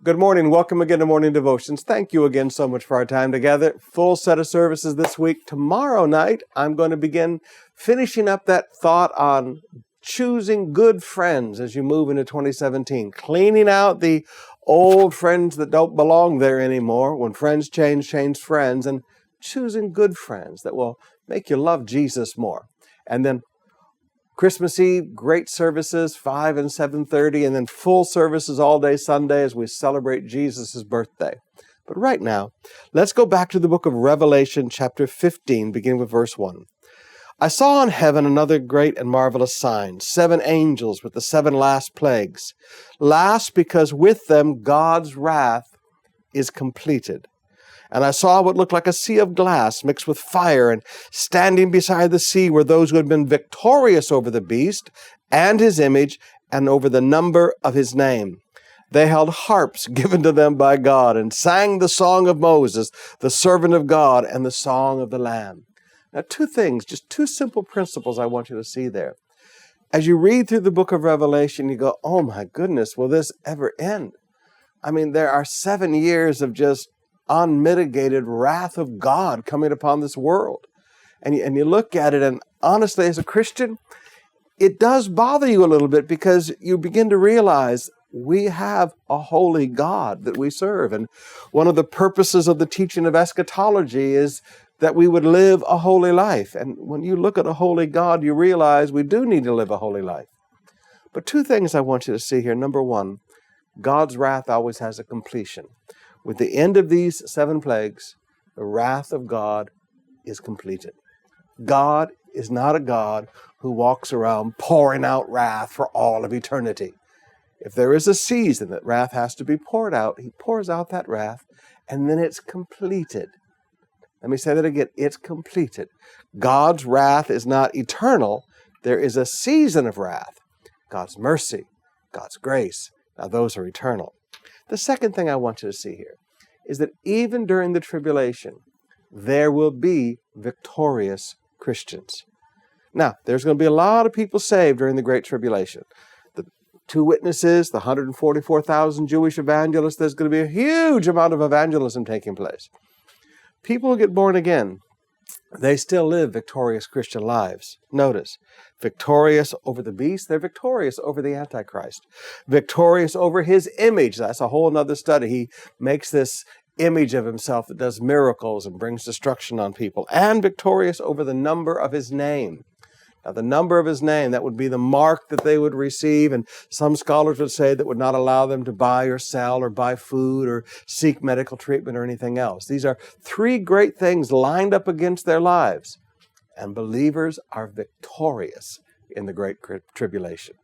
Good morning. Welcome again to Morning Devotions. Thank you again so much for our time together. Full set of services this week. Tomorrow night, I'm going to begin finishing up that thought on choosing good friends as you move into 2017. Cleaning out the old friends that don't belong there anymore. When friends change friends. And choosing good friends that will make you love Jesus more. And then Christmas Eve, great services, 5 and 7:30, and then full services all day Sunday as we celebrate Jesus' birthday. But right now, let's go back to the book of Revelation, chapter 15, beginning with verse 1. I saw in heaven another great and marvelous sign, 7 angels with the 7 last plagues. Last because with them God's wrath is completed. And I saw what looked like a sea of glass mixed with fire, and standing beside the sea were those who had been victorious over the beast and his image and over the number of his name. They held harps given to them by God and sang the song of Moses, the servant of God, and the song of the Lamb. Now, 2 things, just 2 simple principles I want you to see there. As you read through the book of Revelation, you go, oh my goodness, will this ever end? I mean, there are 7 years of just unmitigated wrath of God coming upon this world. And you look at it, and honestly, as a Christian, it does bother you a little bit because you begin to realize we have a holy God that we serve. And one of the purposes of the teaching of eschatology is that we would live a holy life. And when you look at a holy God, you realize we do need to live a holy life. But 2 things I want you to see here. Number 1, God's wrath always has a completion. With the end of these 7 plagues, the wrath of God is completed. God is not a God who walks around pouring out wrath for all of eternity. If there is a season that wrath has to be poured out, he pours out that wrath, and then it's completed. Let me say that again. It's completed. God's wrath is not eternal. There is a season of wrath. God's mercy, God's grace. Now those are eternal. The second thing I want you to see here is that even during the tribulation, there will be victorious Christians. Now, there's going to be a lot of people saved during the Great Tribulation. The 2 witnesses, the 144,000 Jewish evangelists, there's going to be a huge amount of evangelism taking place. People who get born again, they still live victorious Christian lives. Notice, victorious over the beast, they're victorious over the Antichrist. Victorious over his image, that's a whole other study. He makes this image of himself that does miracles and brings destruction on people. And victorious over the number of his name. Now, the number of his name, that would be the mark that they would receive, and some scholars would say that would not allow them to buy or sell or buy food or seek medical treatment or anything else. These are 3 great things lined up against their lives, and believers are victorious in the Great Tribulation.